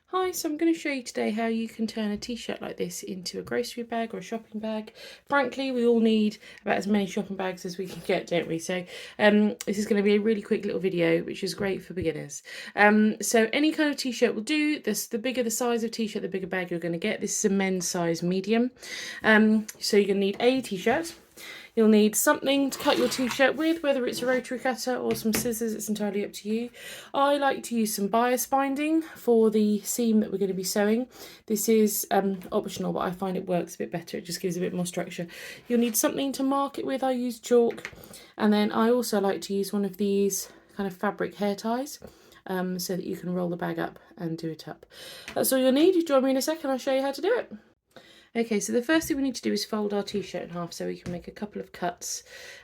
Hi, so I'm going to show you today how you can turn a t-shirt like this into a grocery bag or a shopping bag. Frankly, we all need about as many shopping bags as we can get, don't we? So this is going to be a really quick little video, which is great for beginners. So any kind of t-shirt will do. The bigger the size of t-shirt, the bigger bag you're going to get. This is a men's size medium. So you're going to need a t-shirt. You'll need something to cut your t-shirt with, whether it's a rotary cutter or some scissors, it's entirely up to you. I like to use some bias binding for the seam that we're going to be sewing. This is optional, but I find it works a bit better. It just gives a bit more structure. You'll need something to mark it with. I use chalk. And then I also like to use one of these kind of fabric hair ties. So that you can roll the bag up and do it up. That's all you'll need. Join me in a second, I'll show you how to do it. Okay, so the first thing we need to do is fold our t-shirt in half so we can make a couple of cuts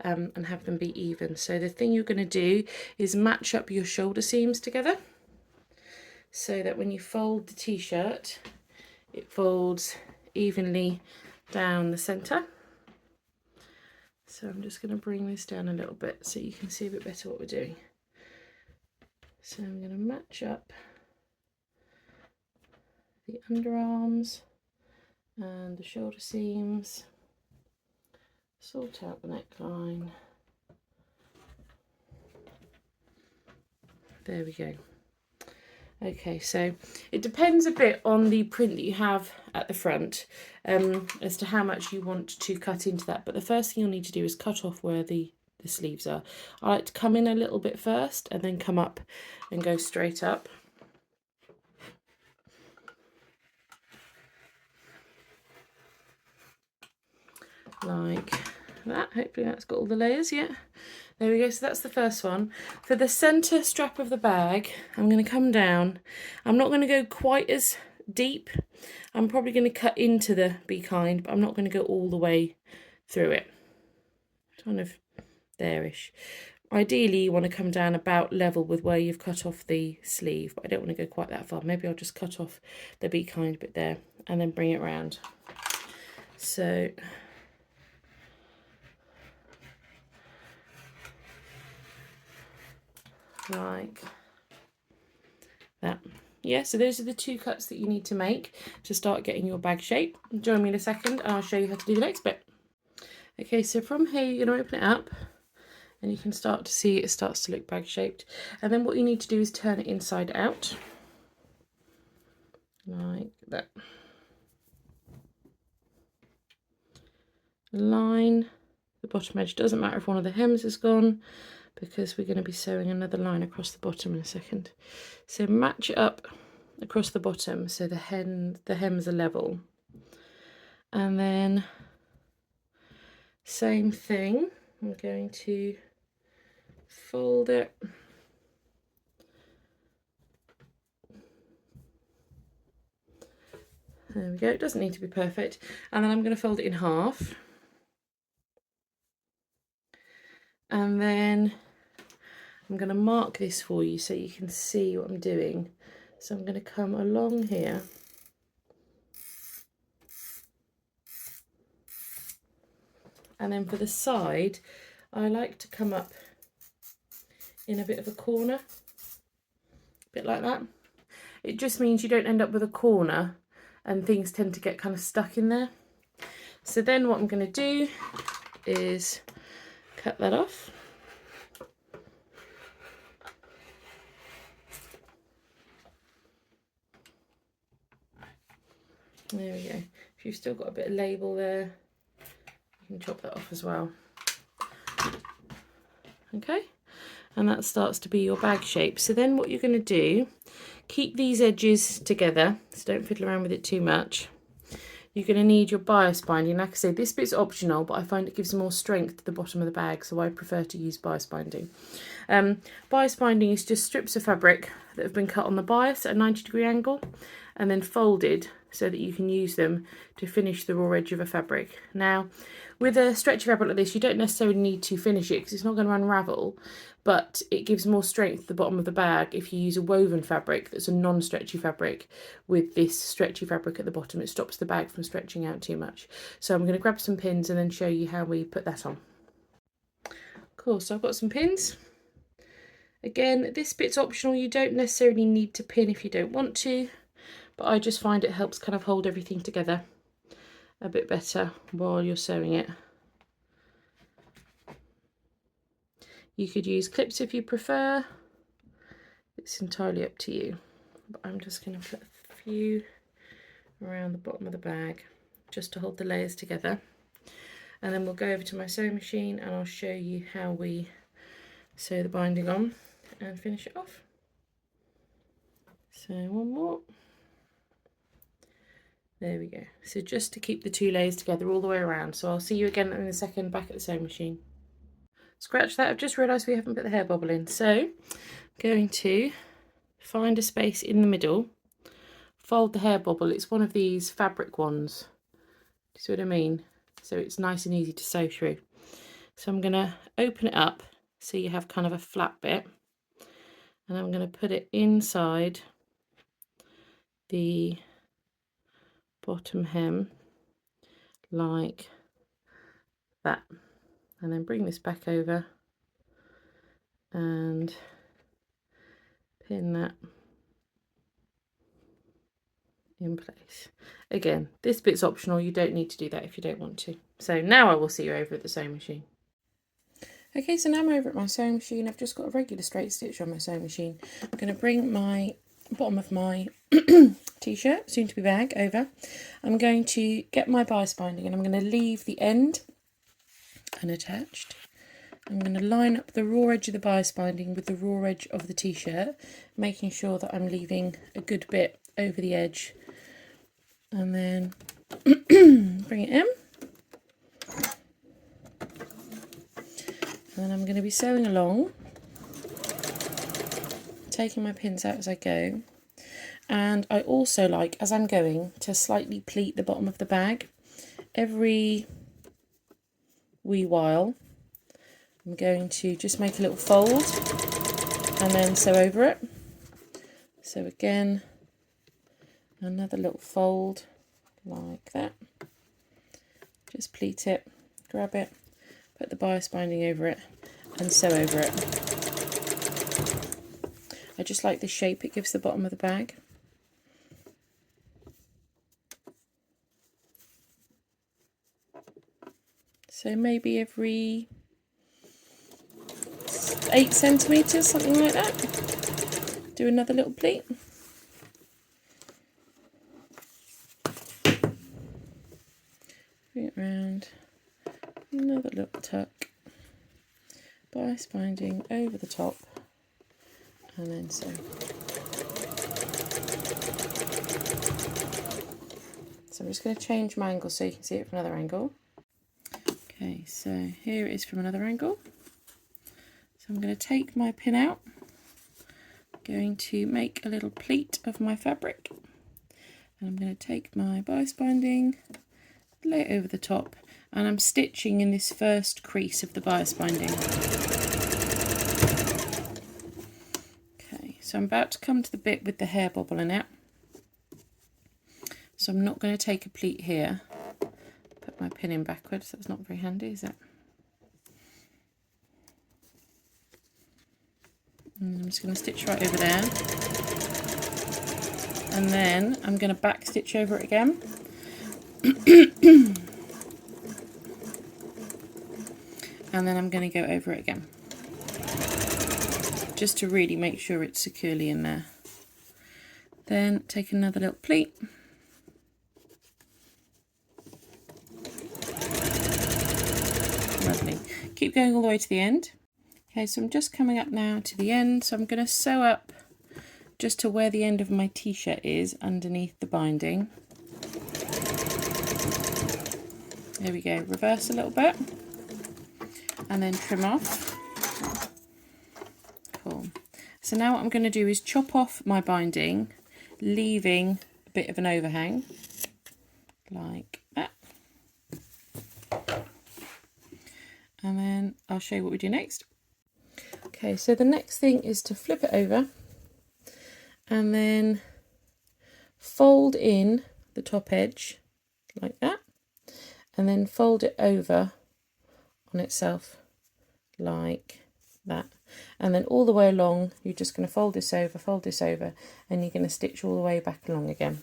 and have them be even. So the thing you're going to do is match up your shoulder seams together so that when you fold the t-shirt, it folds evenly down the centre. So I'm just going to bring this down a little bit so you can see a bit better what we're doing. So I'm going to match up the underarms and the shoulder seams, sort out the neckline. There we go. Okay, so it depends a bit on the print that you have at the front as to how much you want to cut into that. But the first thing you'll need to do is cut off where the sleeves are. I like to come in a little bit first and then come up and go straight up. Like that. Hopefully that's got all the layers. Yeah, there we go. So that's the first one. For the center strap of the bag, I'm going to come down. I'm not going to go quite as deep. I'm probably going to cut into the Be Kind, but I'm not going to go all the way through it. Kind of there-ish. Ideally, you want to come down about level with where you've cut off the sleeve, but I don't want to go quite that far. Maybe I'll just cut off the Be Kind bit there and then bring it round. So like that. Yeah, so those are the two cuts that you need to make to start getting your bag shape. Join me in a second and I'll show you how to do the next bit. Okay, so from here you're going to open it up and you can start to see it starts to look bag shaped. And then what you need to do is turn it inside out. Like that. Line the bottom edge. Doesn't matter if one of the hems is gone, because we're going to be sewing another line across the bottom in a second. So match it up across the bottom so the hems are level. And then same thing, I'm going to fold it. There we go, it doesn't need to be perfect. And then I'm going to fold it in half. And then I'm going to mark this for you so you can see what I'm doing. So I'm going to come along here. And then for the side, I like to come up in a bit of a corner, a bit like that. It just means you don't end up with a corner and things tend to get kind of stuck in there. So then what I'm going to do is cut that off. There we go. If you've still got a bit of label there, you can chop that off as well. Okay, and that starts to be your bag shape. So then what you're going to do, keep these edges together, so don't fiddle around with it too much. You're going to need your bias binding. Like I say, this bit's optional, but I find it gives more strength to the bottom of the bag, so I prefer to use bias binding. Bias binding is just strips of fabric that have been cut on the bias at a 90-degree angle and then folded so that you can use them to finish the raw edge of a fabric. Now, with a stretchy fabric like this, you don't necessarily need to finish it because it's not going to unravel, but it gives more strength at the bottom of the bag if you use a woven fabric that's a non-stretchy fabric with this stretchy fabric at the bottom. It stops the bag from stretching out too much. So I'm going to grab some pins and then show you how we put that on. Cool, so I've got some pins. Again, this bit's optional. You don't necessarily need to pin if you don't want to. but I just find it helps kind of hold everything together a bit better while you're sewing it. You could use clips if you prefer, it's entirely up to you, but I'm just going to put a few around the bottom of the bag just to hold the layers together, and then we'll go over to my sewing machine and I'll show you how we sew the binding on and finish it off. So one more. There we go. So just to keep the two layers together all the way around. So I'll see you again in a second back at the sewing machine. Scratch that, I've just realised we haven't put the hair bobble in. So I'm going to find a space in the middle, fold the hair bobble. It's one of these fabric ones. Do you see what I mean? So it's nice and easy to sew through. So I'm going to open it up so you have kind of a flat bit, and I'm going to put it inside the bottom hem like that, and then bring this back over and pin that in place. Again, this bit's optional, you don't need to do that if you don't want to. So now I will see you over at the sewing machine. Okay, so now I'm over at my sewing machine. I've just got a regular straight stitch on my sewing machine. I'm going to bring my bottom of my t-shirt, soon to be bag, over. I'm going to get my bias binding and I'm going to leave the end unattached. I'm going to line up the raw edge of the bias binding with the raw edge of the t-shirt, making sure that I'm leaving a good bit over the edge, and then bring it in. And then I'm going to be sewing along, taking my pins out as I go. And I also like, as I'm going, to slightly pleat the bottom of the bag. Every wee while, I'm going to just make a little fold and then sew over it. So again, another little fold like that. Just pleat it, grab it, put the bias binding over it and sew over it. I just like the shape it gives the bottom of the bag. So maybe every 8 centimetres, something like that. Do another little pleat. Bring it round, another little tuck, bias binding over the top, and then sew. So I'm just going to change my angle so you can see it from another angle. Okay, so here it is from another angle. So I'm going to take my pin out, going to make a little pleat of my fabric, and I'm going to take my bias binding, lay it over the top, and I'm stitching in this first crease of the bias binding. Okay, so I'm about to come to the bit with the hair bobble in it. So I'm not going to take a pleat here. Put my pin in backwards, that's not very handy, is it? And I'm just going to stitch right over there. And then I'm going to back stitch over it again. And then I'm going to go over it again, just to really make sure it's securely in there. Then take another little pleat. Lovely. Keep going all the way to the end. Okay, so I'm just coming up now to the end, so I'm going to sew up just to where the end of my t-shirt is underneath the binding. There we go, reverse a little bit and then trim off. Cool. So now what I'm going to do is chop off my binding, leaving a bit of an overhang like that. And then I'll show you what we do next. Okay, so the next thing is to flip it over and then fold in the top edge like that, and then fold it over on itself like that. and then all the way along you're just going to fold this over, and you're going to stitch all the way back along again.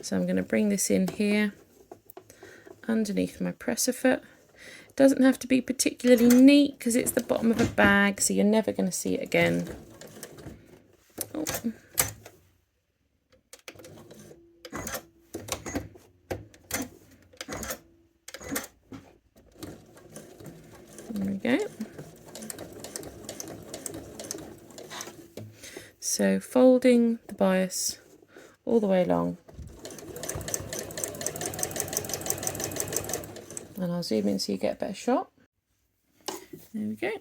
So I'm going to bring this in here underneath my presser foot. It doesn't have to be particularly neat because it's the bottom of a bag, so you're never going to see it again. Oh. There we go. So folding the bias all the way along, and I'll zoom in so you get a better shot. There we go.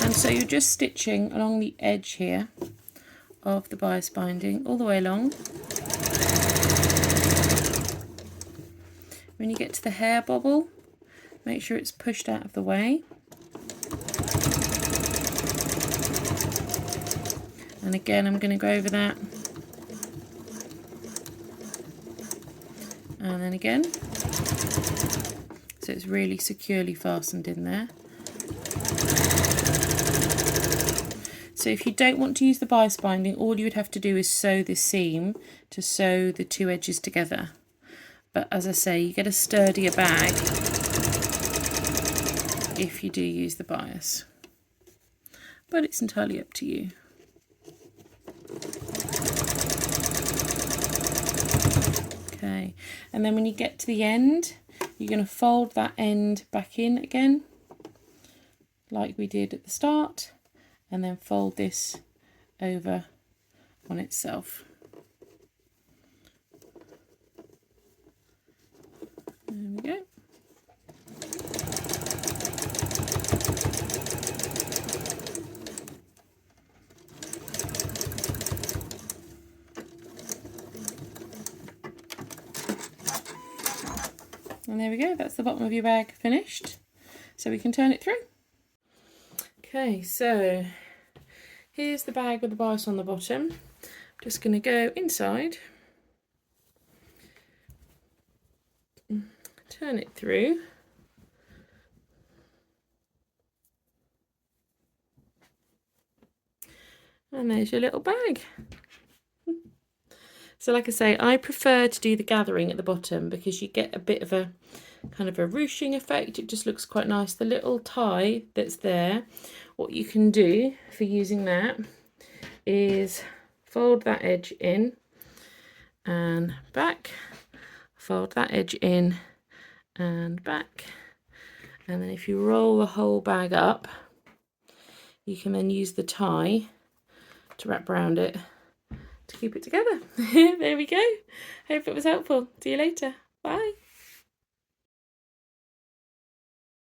And so you're just stitching along the edge here of the bias binding all the way along. When you get to the hair bobble, make sure it's pushed out of the way. And again, I'm going to go over that. And then again. So it's really securely fastened in there. So if you don't want to use the bias binding, all you would have to do is sew this seam to sew the two edges together. But as I say, you get a sturdier bag if you do use the bias. But it's entirely up to you. Okay, and then when you get to the end, you're going to fold that end back in again, like we did at the start, and then fold this over on itself. There we go. And there we go, that's the bottom of your bag finished. So we can turn it through. Okay, so here's the bag with the bias on the bottom. I'm just going to go inside, turn it through, and there's your little bag. So like I say, I prefer to do the gathering at the bottom because you get a bit of a kind of a ruching effect. It just looks quite nice. The little tie that's there, what you can do for using that is fold that edge in and back, fold that edge in and back, and then if you roll the whole bag up, you can then use the tie to wrap around it to keep it together. There we go. Hope it was helpful. See you later.